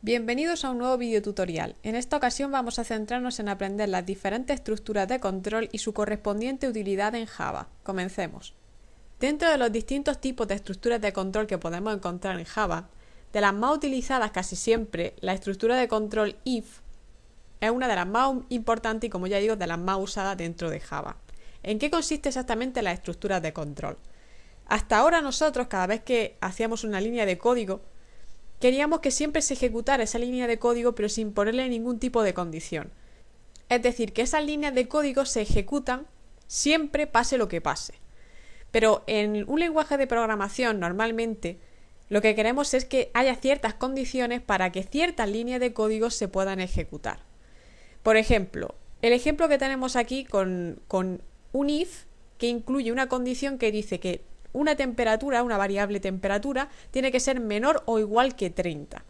Bienvenidos a un nuevo video tutorial. En esta ocasión vamos a centrarnos en aprender las diferentes estructuras de control y su correspondiente utilidad en Java. Comencemos. Dentro de los distintos tipos de estructuras de control que podemos encontrar en Java, de las más utilizadas casi siempre, la estructura de control if es una de las más importantes y, como ya digo, de las más usadas dentro de Java. ¿En qué consiste exactamente la estructura de control? Hasta ahora nosotros, cada vez que hacíamos una línea de código, queríamos que siempre se ejecutara esa línea de código pero sin ponerle ningún tipo de condición. Es decir, que esas líneas de código se ejecutan siempre pase lo que pase. Pero en un lenguaje de programación normalmente lo que queremos es que haya ciertas condiciones para que ciertas líneas de código se puedan ejecutar. Por ejemplo, el ejemplo que tenemos aquí con un if que incluye una condición que dice que una temperatura, una variable temperatura, tiene que ser menor o igual que 30.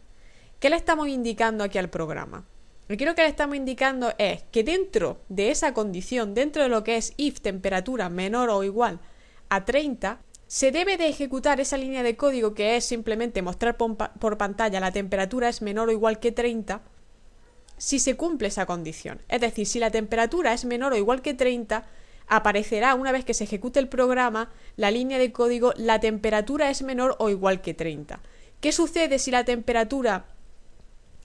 ¿Qué le estamos indicando aquí al programa? Aquí lo que le estamos indicando es que dentro de esa condición, dentro de lo que es if temperatura menor o igual a 30, se debe de ejecutar esa línea de código que es simplemente mostrar por pantalla la temperatura es menor o igual que 30 si se cumple esa condición. Es decir, si la temperatura es menor o igual que 30, aparecerá una vez que se ejecute el programa la línea de código la temperatura es menor o igual que 30. ¿Qué sucede si la temperatura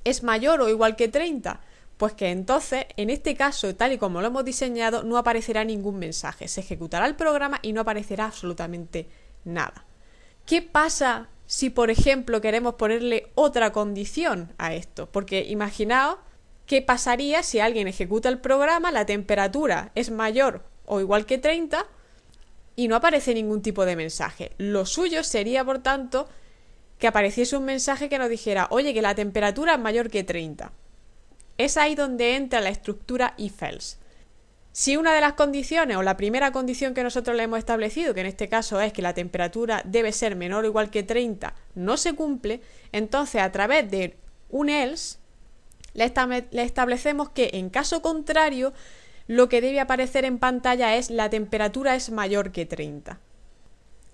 es mayor o igual que 30? Pues que entonces, en este caso, tal y como lo hemos diseñado, no aparecerá ningún mensaje. Se ejecutará el programa y no aparecerá absolutamente nada. ¿Qué pasa si, por ejemplo, queremos ponerle otra condición a esto? Porque imaginaos qué pasaría si alguien ejecuta el programa, la temperatura es mayor o igual que 30 y no aparece ningún tipo de mensaje. Lo suyo sería, por tanto, que apareciese un mensaje que nos dijera, oye, que la temperatura es mayor que 30. Es ahí donde entra la estructura if-else. Si una de las condiciones o la primera condición que nosotros le hemos establecido, que en este caso es que la temperatura debe ser menor o igual que 30, no se cumple, entonces a través de un else le establecemos que en caso contrario lo que debe aparecer en pantalla es la temperatura es mayor que 30.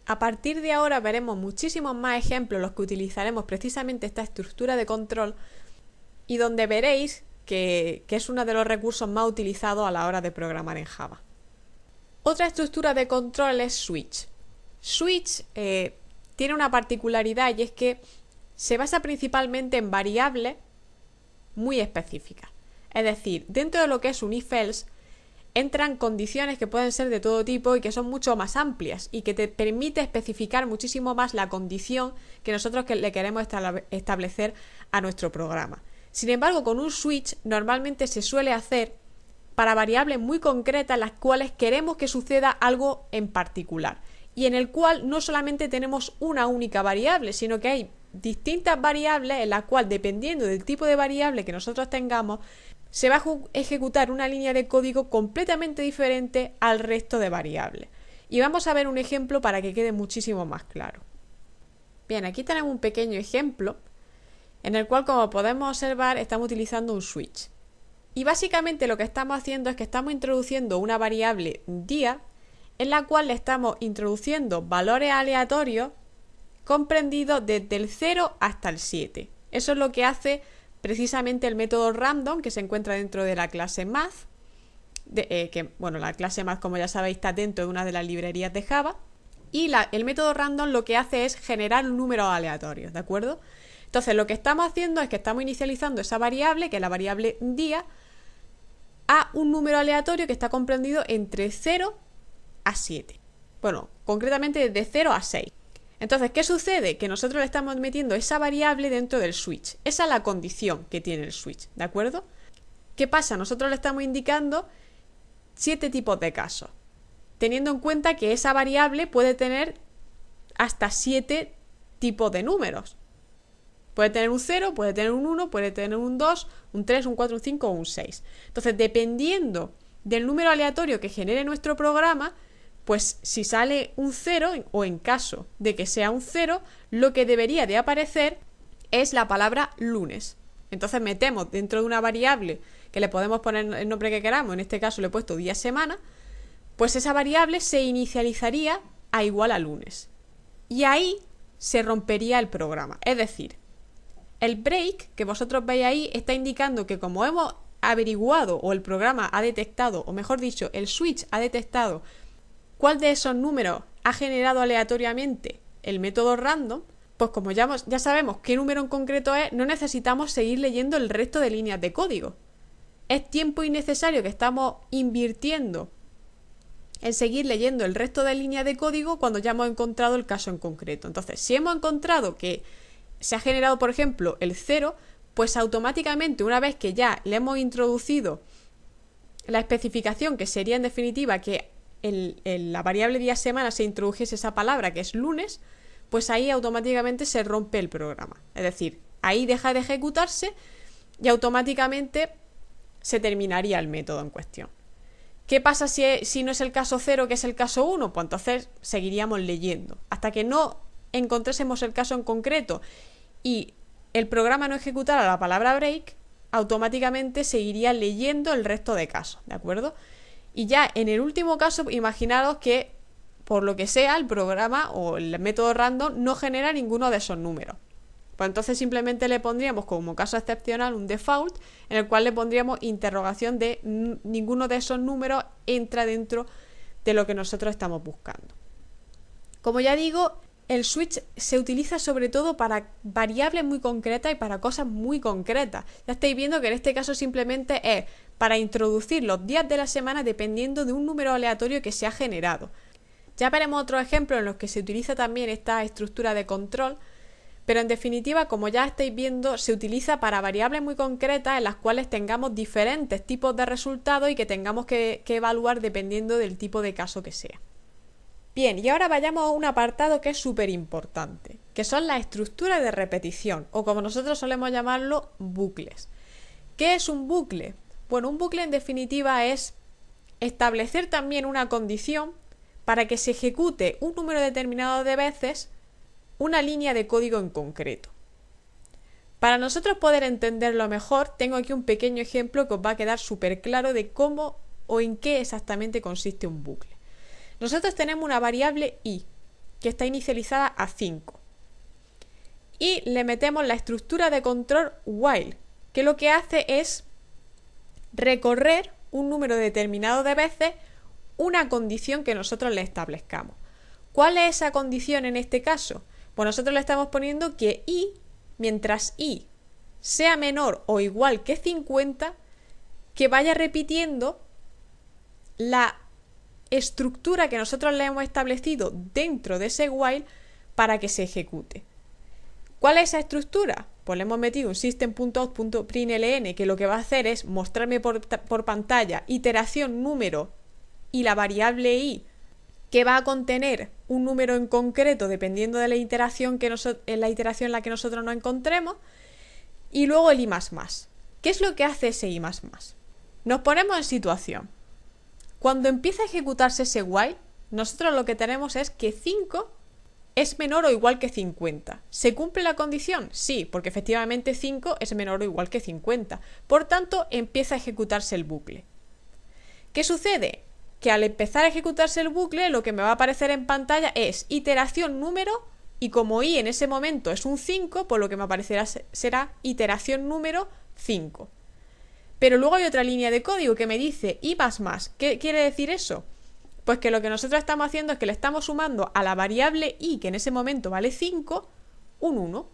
A partir de ahora veremos muchísimos más ejemplos los que utilizaremos precisamente esta estructura de control y donde veréis que es uno de los recursos más utilizados a la hora de programar en Java. Otra estructura de control es switch. Switch tiene una particularidad y es que se basa principalmente en variables muy específicas. Es decir, dentro de lo que es un if-else entran condiciones que pueden ser de todo tipo y que son mucho más amplias y que te permite especificar muchísimo más la condición que nosotros le queremos establecer a nuestro programa. Sin embargo, con un switch normalmente se suele hacer para variables muy concretas en las cuales queremos que suceda algo en particular y en el cual no solamente tenemos una única variable, sino que hay distintas variables en las cuales, dependiendo del tipo de variable que nosotros tengamos, se va a ejecutar una línea de código completamente diferente al resto de variables. Y vamos a ver un ejemplo para que quede muchísimo más claro. Bien, aquí tenemos un pequeño ejemplo en el cual, como podemos observar, estamos utilizando un switch. Y básicamente lo que estamos haciendo es que estamos introduciendo una variable día en la cual le estamos introduciendo valores aleatorios comprendidos desde el 0 hasta el 7. Eso es lo que hace precisamente el método random que se encuentra dentro de la clase math, la clase math, como ya sabéis, está dentro de una de las librerías de Java, y el método random lo que hace es generar un número aleatorio, ¿de acuerdo? Entonces lo que estamos haciendo es que estamos inicializando esa variable, que es la variable día, a un número aleatorio que está comprendido entre 0 a 7. Bueno, concretamente desde 0 a 6. Entonces, ¿qué sucede? Que nosotros le estamos metiendo esa variable dentro del switch. Esa es la condición que tiene el switch, ¿de acuerdo? ¿Qué pasa? Nosotros le estamos indicando 7 tipos de casos, teniendo en cuenta que esa variable puede tener hasta 7 tipos de números. Puede tener un 0, puede tener un 1, puede tener un 2, un 3, un 4, un 5 o un 6. Entonces, dependiendo del número aleatorio que genere nuestro programa, pues si sale un 0, o en caso de que sea un 0, lo que debería de aparecer es la palabra lunes. Entonces metemos dentro de una variable que le podemos poner el nombre que queramos, en este caso le he puesto día semana, pues esa variable se inicializaría a igual a lunes. Y ahí se rompería el programa. Es decir, El break que vosotros veis ahí está indicando que como hemos averiguado o el programa ha detectado, o mejor dicho, el switch ha detectado cuál de esos números ha generado aleatoriamente el método random, pues como ya sabemos qué número en concreto es, no necesitamos seguir leyendo el resto de líneas de código. Es tiempo innecesario que estamos invirtiendo en seguir leyendo el resto de líneas de código cuando ya hemos encontrado el caso en concreto. Entonces, si hemos encontrado que se ha generado, por ejemplo, el 0, pues automáticamente, una vez que ya le hemos introducido la especificación, que sería en definitiva que en la variable día-semana se introdujese esa palabra que es lunes, pues ahí automáticamente se rompe el programa. Es decir, ahí deja de ejecutarse y automáticamente se terminaría el método en cuestión. ¿Qué pasa si no es el caso 0, que es el caso 1? Pues entonces seguiríamos leyendo. Hasta que no encontrásemos el caso en concreto y el programa no ejecutara la palabra break, automáticamente seguiría leyendo el resto de casos, ¿de acuerdo? Y ya en el último caso, imaginaros que por lo que sea el programa o el método random no genera ninguno de esos números. Pues entonces simplemente le pondríamos como caso excepcional un default en el cual le pondríamos interrogación de ninguno de esos números entra dentro de lo que nosotros estamos buscando. Como ya digo, el switch se utiliza sobre todo para variables muy concretas y para cosas muy concretas. Ya estáis viendo que en este caso simplemente es para introducir los días de la semana dependiendo de un número aleatorio que se ha generado. Ya veremos otros ejemplos en los que se utiliza también esta estructura de control, pero en definitiva, como ya estáis viendo, se utiliza para variables muy concretas en las cuales tengamos diferentes tipos de resultados y que tengamos que evaluar dependiendo del tipo de caso que sea. Bien, y ahora vayamos a un apartado que es súper importante, que son las estructuras de repetición, o como nosotros solemos llamarlo, bucles. ¿Qué es un bucle? Bueno, un bucle en definitiva es establecer también una condición para que se ejecute un número determinado de veces una línea de código en concreto. Para nosotros poder entenderlo mejor, tengo aquí un pequeño ejemplo que os va a quedar súper claro de cómo o en qué exactamente consiste un bucle. Nosotros tenemos una variable i que está inicializada a 5 y le metemos la estructura de control while, que lo que hace es recorrer un número determinado de veces una condición que nosotros le establezcamos. ¿Cuál es esa condición en este caso? Pues nosotros le estamos poniendo que i, mientras i sea menor o igual que 50, que vaya repitiendo la estructura que nosotros le hemos establecido dentro de ese while para que se ejecute. ¿Cuál es esa estructura? Pues le hemos metido un system.out.println que lo que va a hacer es mostrarme por pantalla iteración número y la variable i que va a contener un número en concreto dependiendo de la iteración en la que nosotros nos encontremos, y luego el i++. ¿Qué es lo que hace ese i++? Nos ponemos en situación. Cuando empieza a ejecutarse ese while, nosotros lo que tenemos es que 5 es menor o igual que 50. ¿Se cumple la condición? Sí, porque efectivamente 5 es menor o igual que 50. Por tanto, empieza a ejecutarse el bucle. ¿Qué sucede? Que al empezar a ejecutarse el bucle, lo que me va a aparecer en pantalla es iteración número, y como i en ese momento es un 5, pues lo que me aparecerá será iteración número 5. Pero luego hay otra línea de código que me dice i++. ¿Qué quiere decir eso? Pues que lo que nosotros estamos haciendo es que le estamos sumando a la variable i, que en ese momento vale 5, un 1.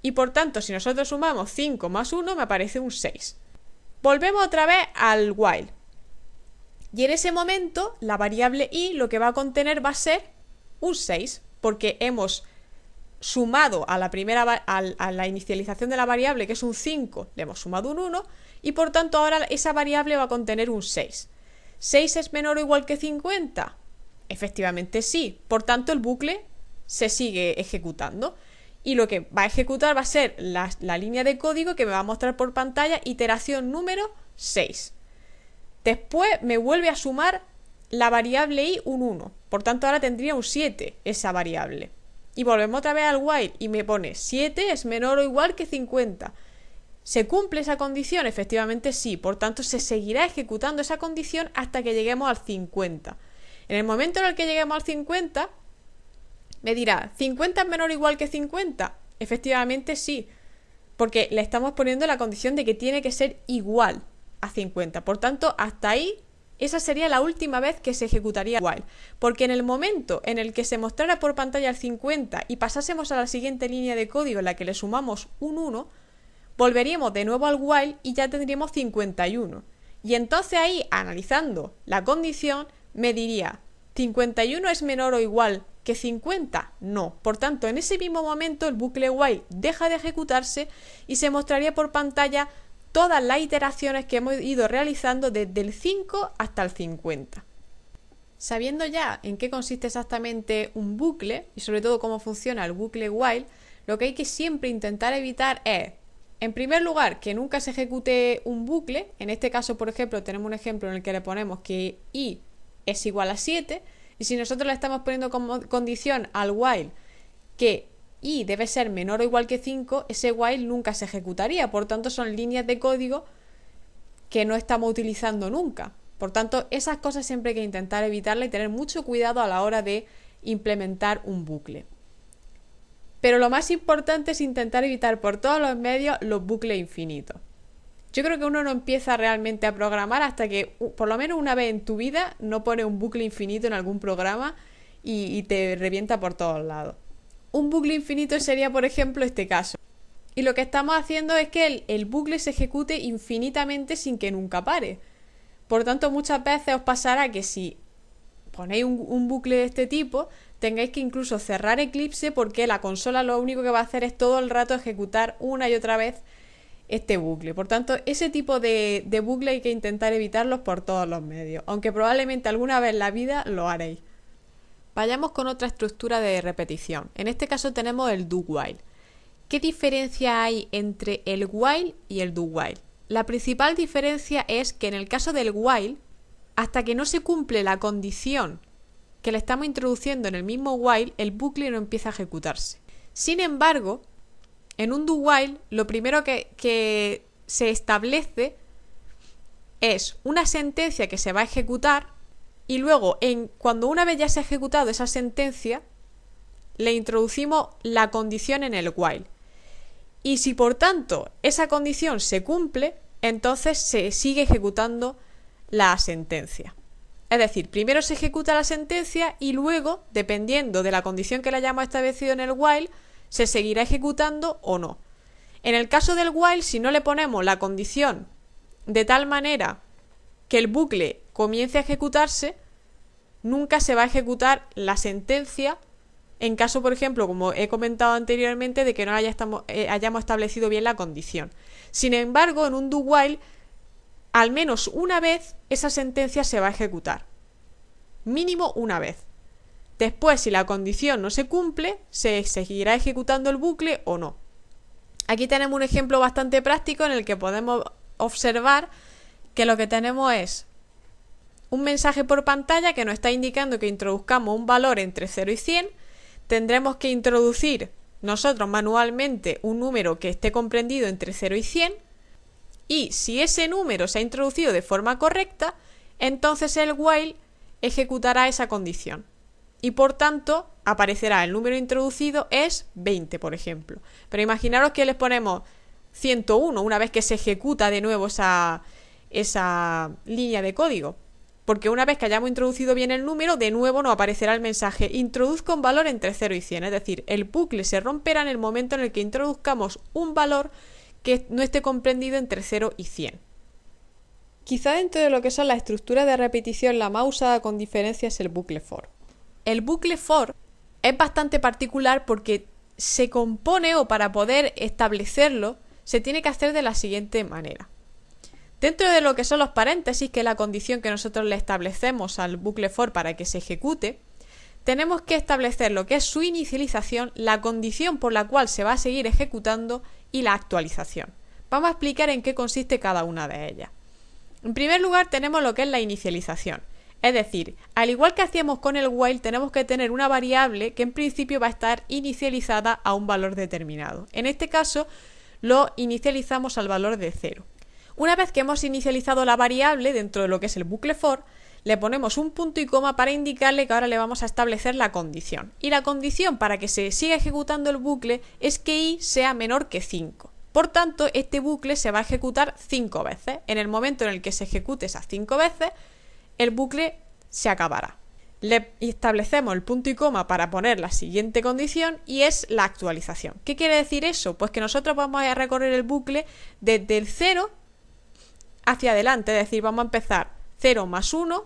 Y por tanto, si nosotros sumamos 5 más 1, me aparece un 6. Volvemos otra vez al while. Y en ese momento, la variable i lo que va a contener va a ser un 6, porque hemos sumado a la inicialización de la variable, que es un 5, le hemos sumado un 1, y por tanto ahora esa variable va a contener un 6. ¿6 es menor o igual que 50? Efectivamente sí, por tanto el bucle se sigue ejecutando. Y lo que va a ejecutar va a ser la línea de código que me va a mostrar por pantalla iteración número 6. Después me vuelve a sumar la variable i un 1. Por tanto, ahora tendría un 7 esa variable. Y volvemos otra vez al while y me pone 7 es menor o igual que 50. ¿Se cumple esa condición? Efectivamente sí. Por tanto, se seguirá ejecutando esa condición hasta que lleguemos al 50. En el momento en el que lleguemos al 50, me dirá, ¿50 es menor o igual que 50? Efectivamente sí. porque le estamos poniendo la condición de que tiene que ser igual a 50. Por tanto, hasta ahí, esa sería la última vez que se ejecutaría while, porque en el momento en el que se mostrara por pantalla el 50 y pasásemos a la siguiente línea de código en la que le sumamos un 1, volveríamos de nuevo al while y ya tendríamos 51. Y entonces ahí, analizando la condición, me diría, ¿51 es menor o igual que 50? No. Por tanto, en ese mismo momento el bucle while deja de ejecutarse y se mostraría por pantalla todas las iteraciones que hemos ido realizando desde el 5 hasta el 50. Sabiendo ya en qué consiste exactamente un bucle y sobre todo cómo funciona el bucle while, lo que hay que siempre intentar evitar es, en primer lugar, que nunca se ejecute un bucle. En este caso, por ejemplo, tenemos un ejemplo en el que le ponemos que i es igual a 7 y si nosotros le estamos poniendo como condición al while que i debe ser menor o igual que 5, ese while nunca se ejecutaría. Por tanto, son líneas de código que no estamos utilizando nunca. Por tanto, esas cosas siempre hay que intentar evitarlas y tener mucho cuidado a la hora de implementar un bucle. Pero lo más importante es intentar evitar por todos los medios los bucles infinitos. Yo creo que uno no empieza realmente a programar hasta que por lo menos una vez en tu vida no pone un bucle infinito en algún programa y te revienta por todos lados. Un bucle infinito sería, por ejemplo, este caso. Y lo que estamos haciendo es que el bucle se ejecute infinitamente sin que nunca pare. Por tanto, muchas veces os pasará que si ponéis un bucle de este tipo, tengáis que incluso cerrar Eclipse porque la consola lo único que va a hacer es todo el rato ejecutar una y otra vez este bucle. Por tanto, ese tipo de bucle hay que intentar evitarlos por todos los medios, aunque probablemente alguna vez en la vida lo haréis. Vayamos con otra estructura de repetición. En este caso tenemos el do while. ¿Qué diferencia hay entre el while y el do while? La principal diferencia es que en el caso del while, hasta que no se cumple la condición que le estamos introduciendo en el mismo while, el bucle no empieza a ejecutarse. Sin embargo, en un do while, lo primero que se establece es una sentencia que se va a ejecutar y luego, cuando una vez ya se ha ejecutado esa sentencia, le introducimos la condición en el while. Y si por tanto esa condición se cumple, entonces se sigue ejecutando la sentencia. Es decir, primero se ejecuta la sentencia y luego, dependiendo de la condición que le hayamos establecido en el while, se seguirá ejecutando o no. En el caso del while, si no le ponemos la condición de tal manera que el bucle comience a ejecutarse, nunca se va a ejecutar la sentencia en caso, por ejemplo, como he comentado anteriormente, de que no hayamos establecido bien la condición. Sin embargo, en un do while, al menos una vez esa sentencia se va a ejecutar. Mínimo una vez. Después, si la condición no se cumple, se seguirá ejecutando el bucle o no. Aquí tenemos un ejemplo bastante práctico en el que podemos observar que lo que tenemos es un mensaje por pantalla que nos está indicando que introduzcamos un valor entre 0 y 100. Tendremos que introducir nosotros manualmente un número que esté comprendido entre 0 y 100. Y si ese número se ha introducido de forma correcta, entonces el while ejecutará esa condición. Y por tanto, aparecerá el número introducido es 20, por ejemplo. Pero imaginaros que les ponemos 101 una vez que se ejecuta de nuevo esa línea de código. Porque una vez que hayamos introducido bien el número, de nuevo nos aparecerá el mensaje introduzca un valor entre 0 y 100. Es decir, el bucle se romperá en el momento en el que introduzcamos un valor que no esté comprendido entre 0 y 100. Quizá dentro de lo que son las estructuras de repetición, la más usada con diferencia es el bucle for. El bucle for es bastante particular porque se compone, o para poder establecerlo, se tiene que hacer de la siguiente manera. Dentro de lo que son los paréntesis, que es la condición que nosotros le establecemos al bucle for para que se ejecute, tenemos que establecer lo que es su inicialización, la condición por la cual se va a seguir ejecutando y la actualización. Vamos a explicar en qué consiste cada una de ellas. En primer lugar, tenemos lo que es la inicialización. Es decir, al igual que hacíamos con el while, tenemos que tener una variable que en principio va a estar inicializada a un valor determinado. En este caso, lo inicializamos al valor de 0. Una vez que hemos inicializado la variable dentro de lo que es el bucle for, le ponemos un punto y coma para indicarle que ahora le vamos a establecer la condición. Y la condición para que se siga ejecutando el bucle es que i sea menor que 5. Por tanto, este bucle se va a ejecutar 5 veces. En el momento en el que se ejecute esas 5 veces, el bucle se acabará. Le establecemos el punto y coma para poner la siguiente condición y es la actualización. ¿Qué quiere decir eso? Pues que nosotros vamos a recorrer el bucle desde el 0 hacia adelante, es decir, vamos a empezar 0 más 1,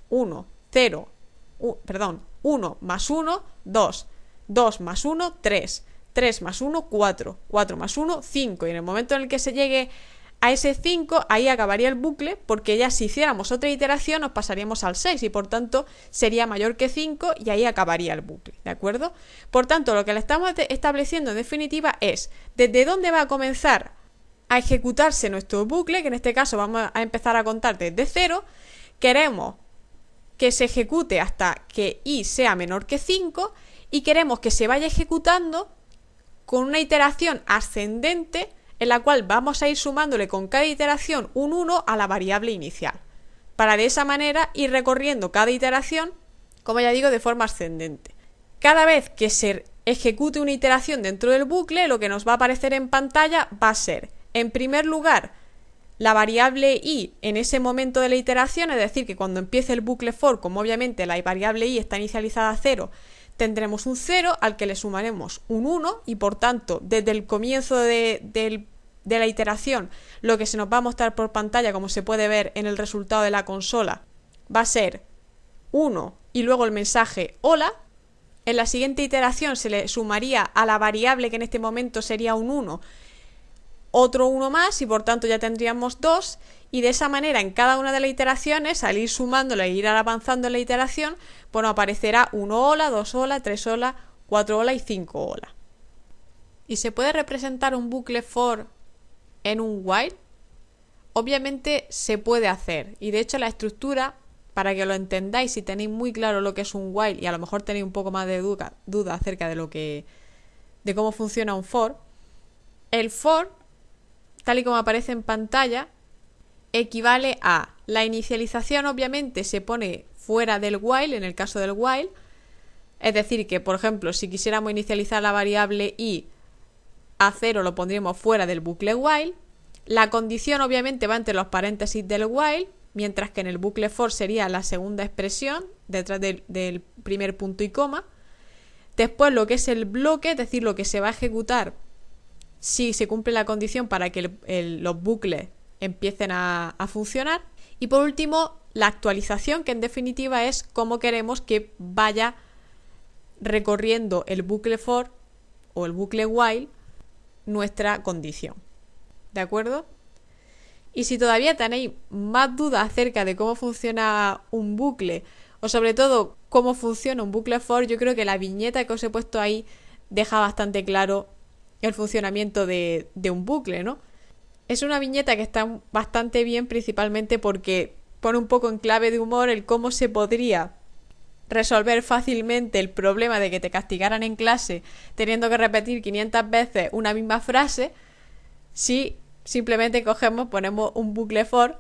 1, 0, 1 más 1, 2, 2 más 1, 3, 3 más 1, 4, 4 más 1, 5 y en el momento en el que se llegue a ese 5, ahí acabaría el bucle porque ya si hiciéramos otra iteración nos pasaríamos al 6 y por tanto sería mayor que 5 y ahí acabaría el bucle, ¿de acuerdo? Por tanto, lo que le estamos estableciendo en definitiva es desde dónde va a comenzar a ejecutarse nuestro bucle, que en este caso vamos a empezar a contar desde 0, queremos que se ejecute hasta que i sea menor que 5 y queremos que se vaya ejecutando con una iteración ascendente en la cual vamos a ir sumándole con cada iteración un 1 a la variable inicial, para de esa manera ir recorriendo cada iteración, como ya digo, de forma ascendente. Cada vez que se ejecute una iteración dentro del bucle, lo que nos va a aparecer en pantalla va a ser, en primer lugar, la variable i en ese momento de la iteración, es decir, que cuando empiece el bucle for, como obviamente la variable i está inicializada a 0, tendremos un 0 al que le sumaremos un 1 y por tanto desde el comienzo de la iteración lo que se nos va a mostrar por pantalla, como se puede ver en el resultado de la consola, va a ser 1 y luego el mensaje hola. En la siguiente iteración se le sumaría a la variable que en este momento sería un 1 otro 1 más y por tanto ya tendríamos 2 y de esa manera en cada una de las iteraciones al ir sumándole e ir avanzando en la iteración, bueno, aparecerá 1 hola, 2 hola, 3 hola, 4 hola y 5 hola. ¿Y se puede representar un bucle for en un while? Obviamente se puede hacer y de hecho la estructura, para que lo entendáis si tenéis muy claro lo que es un while y a lo mejor tenéis un poco más de duda acerca de cómo funciona un for, el for, tal y como aparece en pantalla, equivale a la inicialización, obviamente se pone fuera del while, en el caso del while, es decir que por ejemplo si quisiéramos inicializar la variable i a 0 lo pondríamos fuera del bucle while, la condición obviamente va entre los paréntesis del while, mientras que en el bucle for sería la segunda expresión detrás del primer punto y coma, después lo que es el bloque, es decir lo que se va a ejecutar si se cumple la condición para que los bucles empiecen a funcionar. Y por último, la actualización, que en definitiva es cómo queremos que vaya recorriendo el bucle for o el bucle while nuestra condición. ¿De acuerdo? Y si todavía tenéis más dudas acerca de cómo funciona un bucle o sobre todo cómo funciona un bucle for, yo creo que la viñeta que os he puesto ahí deja bastante claro el funcionamiento de un bucle, ¿no? Es una viñeta que está bastante bien, principalmente porque pone un poco en clave de humor el cómo se podría resolver fácilmente el problema de que te castigaran en clase teniendo que repetir 500 veces una misma frase si simplemente ponemos un bucle for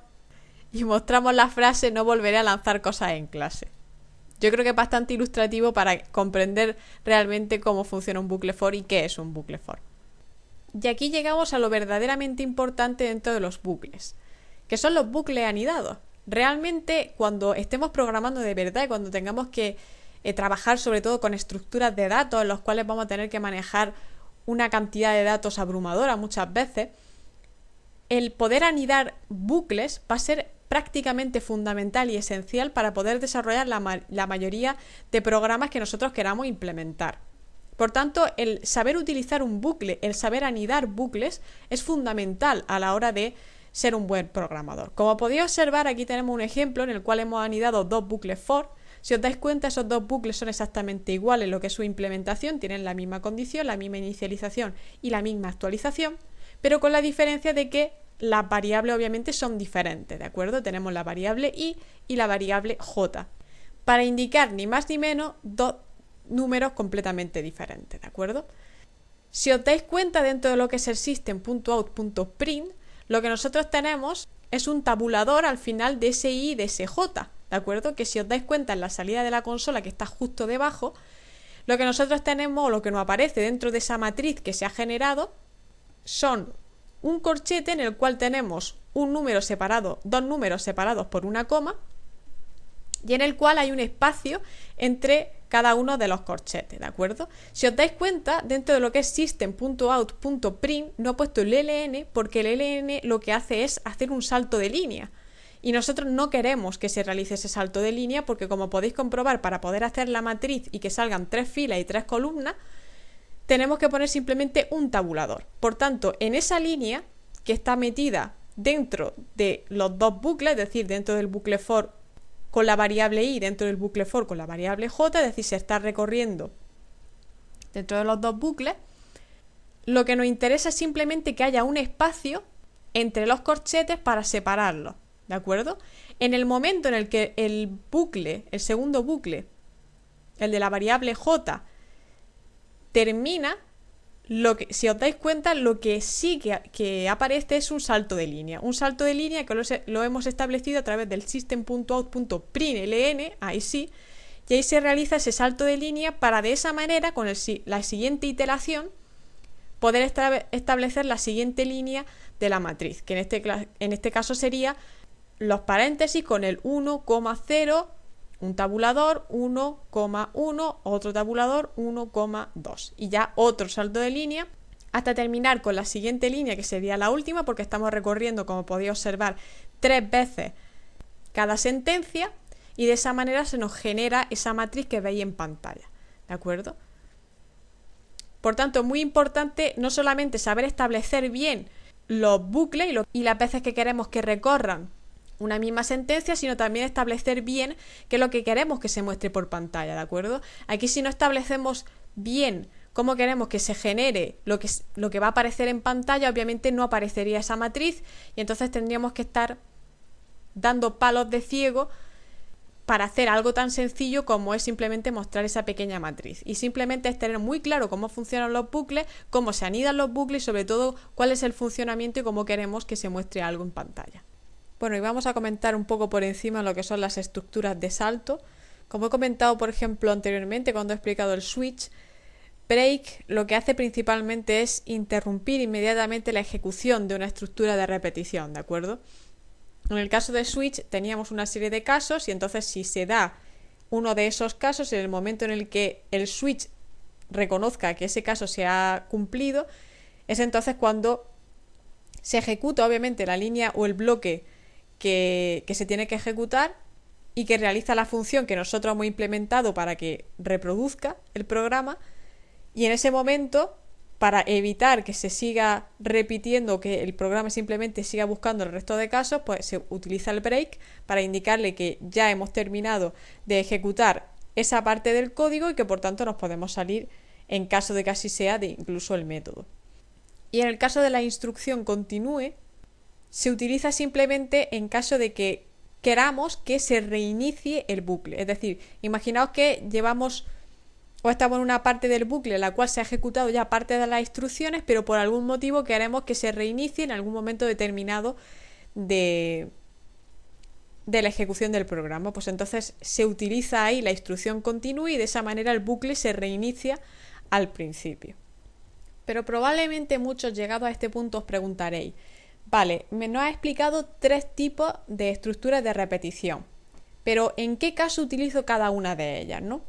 y mostramos la frase no volveré a lanzar cosas en clase. Yo creo que es bastante ilustrativo para comprender realmente cómo funciona un bucle for y qué es un bucle for. Y aquí llegamos a lo verdaderamente importante dentro de los bucles, que son los bucles anidados. Realmente cuando estemos programando de verdad y cuando tengamos que trabajar sobre todo con estructuras de datos en los cuales vamos a tener que manejar una cantidad de datos abrumadora muchas veces, el poder anidar bucles va a ser prácticamente fundamental y esencial para poder desarrollar la mayoría de programas que nosotros queramos implementar. Por tanto, el saber utilizar un bucle, el saber anidar bucles es fundamental a la hora de ser un buen programador. Como podéis observar, aquí tenemos un ejemplo en el cual hemos anidado dos bucles for. Si os dais cuenta, esos dos bucles son exactamente iguales en lo que es su implementación, tienen la misma condición, la misma inicialización y la misma actualización, pero con la diferencia de que las variables obviamente son diferentes, ¿de acuerdo? Tenemos la variable i y la variable j, para indicar ni más ni menos dos números completamente diferentes, ¿de acuerdo? Si os dais cuenta, dentro de lo que es el system.out.print, lo que nosotros tenemos es un tabulador al final de ese i y de ese j, ¿de acuerdo? Que si os dais cuenta en la salida de la consola que está justo debajo, lo que nosotros tenemos o lo que nos aparece dentro de esa matriz que se ha generado son un corchete en el cual tenemos un número separado, dos números separados por una coma, y en el cual hay un espacio entre cada uno de los corchetes, ¿de acuerdo? Si os dais cuenta, dentro de lo que es system.out.print no he puesto el ln porque el ln lo que hace es hacer un salto de línea. Y nosotros no queremos que se realice ese salto de línea porque, como podéis comprobar, para poder hacer la matriz y que salgan 3 filas y 3 columnas, tenemos que poner simplemente un tabulador. Por tanto, en esa línea que está metida dentro de los dos bucles, es decir, dentro del bucle for con la variable i, dentro del bucle for con la variable j, es decir, se está recorriendo dentro de los dos bucles, lo que nos interesa es simplemente que haya un espacio entre los corchetes para separarlos, ¿de acuerdo? En el momento en el que el bucle, el segundo bucle, el de la variable j, termina, si os dais cuenta, lo que sí que aparece es un salto de línea. Un salto de línea que lo hemos establecido a través del system.out.println, ahí sí, y ahí se realiza ese salto de línea para de esa manera, con la siguiente iteración, poder establecer la siguiente línea de la matriz, que en este caso sería los paréntesis con el 1,0, un tabulador, 1,1, otro tabulador, 1,2 y ya otro salto de línea hasta terminar con la siguiente línea, que sería la última, porque estamos recorriendo, como podéis observar, 3 veces cada sentencia, y de esa manera se nos genera esa matriz que veis en pantalla, ¿de acuerdo? Por tanto, es muy importante no solamente saber establecer bien los bucles y las veces que queremos que recorran una misma sentencia, sino también establecer bien qué es lo que queremos que se muestre por pantalla, ¿de acuerdo? Aquí, si no establecemos bien cómo queremos que se genere lo que va a aparecer en pantalla, obviamente no aparecería esa matriz, y entonces tendríamos que estar dando palos de ciego para hacer algo tan sencillo como es simplemente mostrar esa pequeña matriz. Y simplemente es tener muy claro cómo funcionan los bucles, cómo se anidan los bucles y sobre todo cuál es el funcionamiento y cómo queremos que se muestre algo en pantalla. Bueno, y vamos a comentar un poco por encima lo que son las estructuras de salto. Como he comentado, por ejemplo, anteriormente cuando he explicado el switch, break lo que hace principalmente es interrumpir inmediatamente la ejecución de una estructura de repetición, ¿de acuerdo? En el caso de switch teníamos una serie de casos y entonces si se da uno de esos casos, en el momento en el que el switch reconozca que ese caso se ha cumplido, es entonces cuando se ejecuta obviamente la línea o el bloque que se tiene que ejecutar y que realiza la función que nosotros hemos implementado para que reproduzca el programa, y en ese momento, para evitar que se siga repitiendo, que el programa simplemente siga buscando el resto de casos, pues se utiliza el break para indicarle que ya hemos terminado de ejecutar esa parte del código y que por tanto nos podemos salir en caso de que así sea de incluso el método. Y en el caso de la instrucción continúe, se utiliza simplemente en caso de que queramos que se reinicie el bucle. Es decir, imaginaos que llevamos o estamos en una parte del bucle en la cual se ha ejecutado ya parte de las instrucciones, pero por algún motivo queremos que se reinicie en algún momento determinado de la ejecución del programa. Pues entonces se utiliza ahí la instrucción continue y de esa manera el bucle se reinicia al principio. Pero probablemente muchos llegados a este punto os preguntaréis: vale, nos ha explicado 3 tipos de estructuras de repetición, pero ¿en qué caso utilizo cada una de ellas, no?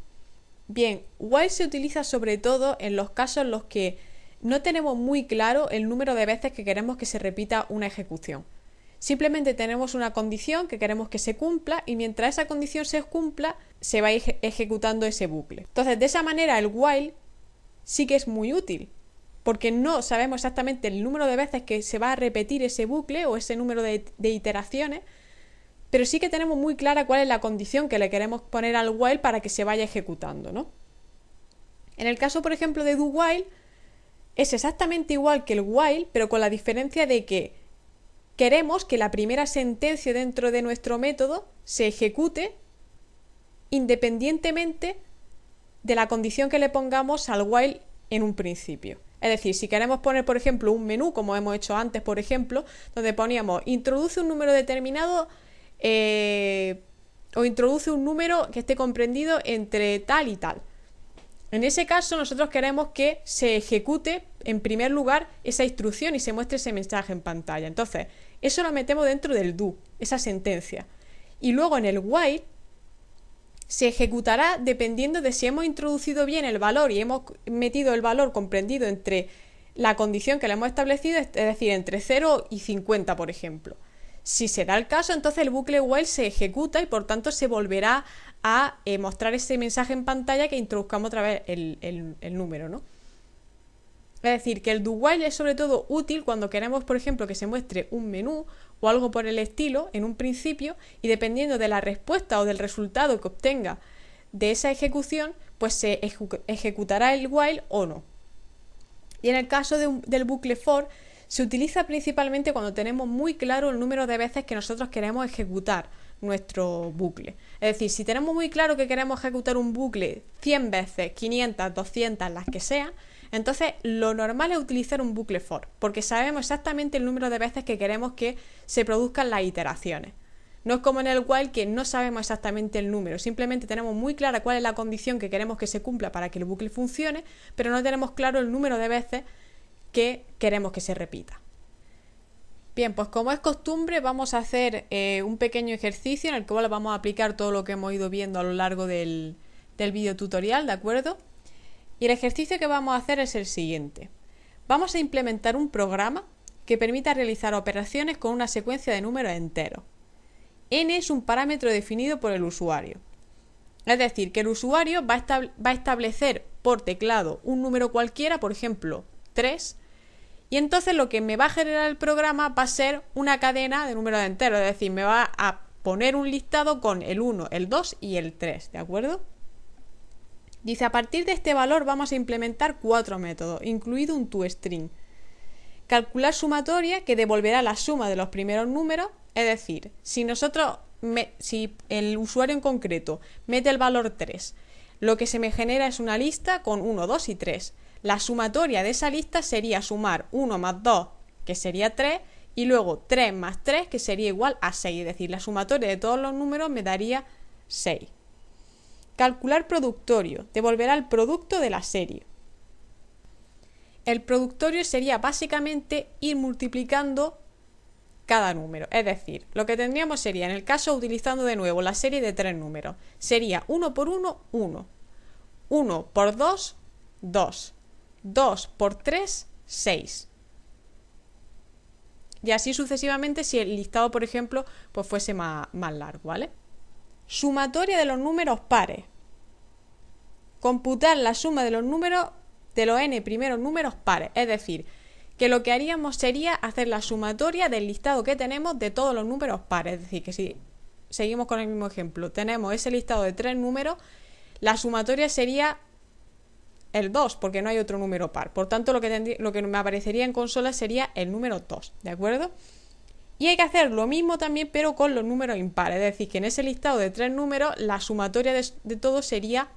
Bien, while se utiliza sobre todo en los casos en los que no tenemos muy claro el número de veces que queremos que se repita una ejecución. Simplemente tenemos una condición que queremos que se cumpla y mientras esa condición se cumpla se va ejecutando ese bucle. Entonces, de esa manera el while sí que es muy útil, porque no sabemos exactamente el número de veces que se va a repetir ese bucle o ese número de iteraciones, pero sí que tenemos muy clara cuál es la condición que le queremos poner al while para que se vaya ejecutando, ¿no? En el caso, por ejemplo, de do while, es exactamente igual que el while, pero con la diferencia de que queremos que la primera sentencia dentro de nuestro método se ejecute independientemente de la condición que le pongamos al while en un principio. Es decir, si queremos poner, por ejemplo, un menú, como hemos hecho antes, por ejemplo, donde poníamos introduce un número determinado o introduce un número que esté comprendido entre tal y tal. En ese caso nosotros queremos que se ejecute en primer lugar esa instrucción y se muestre ese mensaje en pantalla. Entonces, eso lo metemos dentro del do, esa sentencia. Y luego en el while se ejecutará dependiendo de si hemos introducido bien el valor y hemos metido el valor comprendido entre la condición que le hemos establecido, es decir, entre 0 y 50, por ejemplo. Si se da el caso, entonces el bucle while se ejecuta y por tanto se volverá a mostrar ese mensaje en pantalla que introduzcamos otra vez el número, ¿no? Es decir, que el do while es sobre todo útil cuando queremos, por ejemplo, que se muestre un menú o algo por el estilo en un principio y dependiendo de la respuesta o del resultado que obtenga de esa ejecución, pues se ejecutará el while o no. Y en el caso del bucle for, se utiliza principalmente cuando tenemos muy claro el número de veces que nosotros queremos ejecutar nuestro bucle. Es decir, si tenemos muy claro que queremos ejecutar un bucle 100 veces, 500, 200, las que sean, entonces lo normal es utilizar un bucle for, porque sabemos exactamente el número de veces que queremos que se produzcan las iteraciones. No es como en el while que no sabemos exactamente el número, simplemente tenemos muy clara cuál es la condición que queremos que se cumpla para que el bucle funcione, pero no tenemos claro el número de veces que queremos que se repita. Bien, pues como es costumbre vamos a hacer un pequeño ejercicio en el cual vamos a aplicar todo lo que hemos ido viendo a lo largo del video tutorial, ¿de acuerdo? Y el ejercicio que vamos a hacer es el siguiente. Vamos a implementar un programa que permita realizar operaciones con una secuencia de números enteros. N es un parámetro definido por el usuario. Es decir, que el usuario va a establecer por teclado un número cualquiera, por ejemplo, 3, y entonces lo que me va a generar el programa va a ser una cadena de números enteros, es decir, me va a poner un listado con el 1, el 2 y el 3, ¿de acuerdo? Dice, a partir de este valor vamos a implementar 4 métodos, incluido un toString. Calcular sumatoria, que devolverá la suma de los primeros números, es decir, si el usuario en concreto mete el valor 3, lo que se me genera es una lista con 1, 2 y 3. La sumatoria de esa lista sería sumar 1 más 2, que sería 3, y luego 3 más 3, que sería igual a 6. Es decir, la sumatoria de todos los números me daría 6. Calcular productorio, devolverá el producto de la serie. El productorio sería básicamente ir multiplicando cada número. Es decir, lo que tendríamos sería, en el caso utilizando de nuevo la serie de 3 números, sería 1 por 1, 1. 1 por 2, 2. 2 por 3, 6. Y así sucesivamente si el listado, por ejemplo, pues fuese más largo, ¿vale? Sumatoria de los números pares. Computar la suma de los números de los n primeros números pares. Es decir, que lo que haríamos sería hacer la sumatoria del listado que tenemos de todos los números pares. Es decir, que si seguimos con el mismo ejemplo, tenemos ese listado de 3 números, la sumatoria sería el 2, porque no hay otro número par. Por tanto, lo que me aparecería en consola sería el número 2, ¿de acuerdo? Y hay que hacer lo mismo también, pero con los números impares. Es decir, que en ese listado de 3 números, la sumatoria de todos sería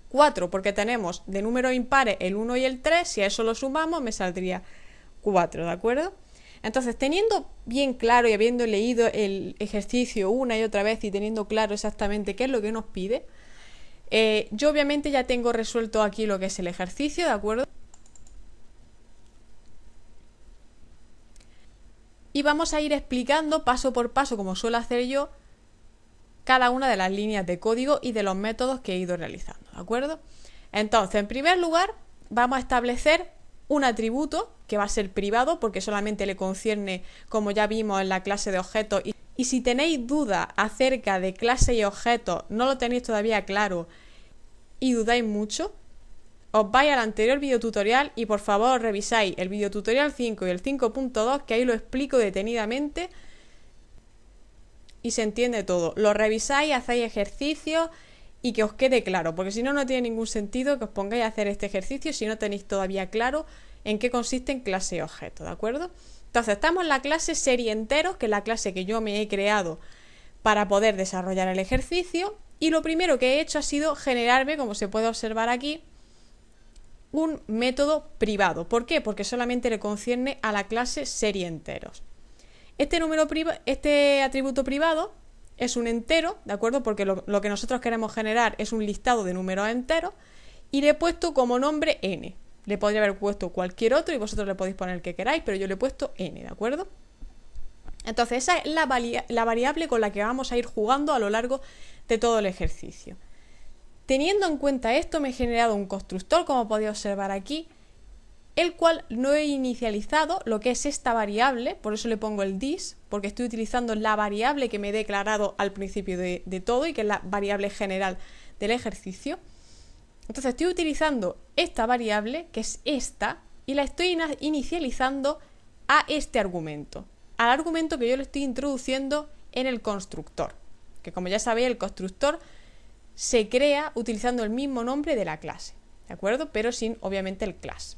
4, porque tenemos de números impares el 1 y el 3. Si a eso lo sumamos, me saldría 4, ¿de acuerdo? Entonces, teniendo bien claro y habiendo leído el ejercicio una y otra vez y teniendo claro exactamente qué es lo que nos pide, yo obviamente ya tengo resuelto aquí lo que es el ejercicio, ¿de acuerdo? Y vamos a ir explicando paso por paso, como suelo hacer yo, cada una de las líneas de código y de los métodos que he ido realizando, ¿de acuerdo? Entonces, en primer lugar, vamos a establecer un atributo que va a ser privado porque solamente le concierne, como ya vimos en la clase de objetos. Y si tenéis dudas acerca de clases y objetos, no lo tenéis todavía claro y dudáis mucho, os vais al anterior videotutorial y por favor revisáis el videotutorial 5 y el 5.2, que ahí lo explico detenidamente y se entiende todo. Lo revisáis, hacéis ejercicios y que os quede claro, porque si no, no tiene ningún sentido que os pongáis a hacer este ejercicio si no tenéis todavía claro en qué consiste en clase y objeto, ¿de acuerdo? Entonces, estamos en la clase serie enteros, que es la clase que yo me he creado para poder desarrollar el ejercicio, y lo primero que he hecho ha sido generarme, como se puede observar aquí, un método privado. ¿Por qué? Porque solamente le concierne a la clase serie enteros. Este atributo privado es un entero, ¿de acuerdo? Porque lo que nosotros queremos generar es un listado de números enteros, y le he puesto como nombre n. Le podría haber puesto cualquier otro y vosotros le podéis poner el que queráis, pero yo le he puesto n, ¿de acuerdo? Entonces esa es la variable con la que vamos a ir jugando a lo largo de todo el ejercicio. Teniendo en cuenta esto, me he generado un constructor, como podéis observar aquí, el cual no he inicializado lo que es esta variable, por eso le pongo el this, porque estoy utilizando la variable que me he declarado al principio de todo y que es la variable general del ejercicio. Entonces estoy utilizando esta variable, que es esta, y la estoy inicializando a este argumento, al argumento que yo le estoy introduciendo en el constructor, que como ya sabéis el constructor se crea utilizando el mismo nombre de la clase, ¿de acuerdo? Pero sin obviamente el class.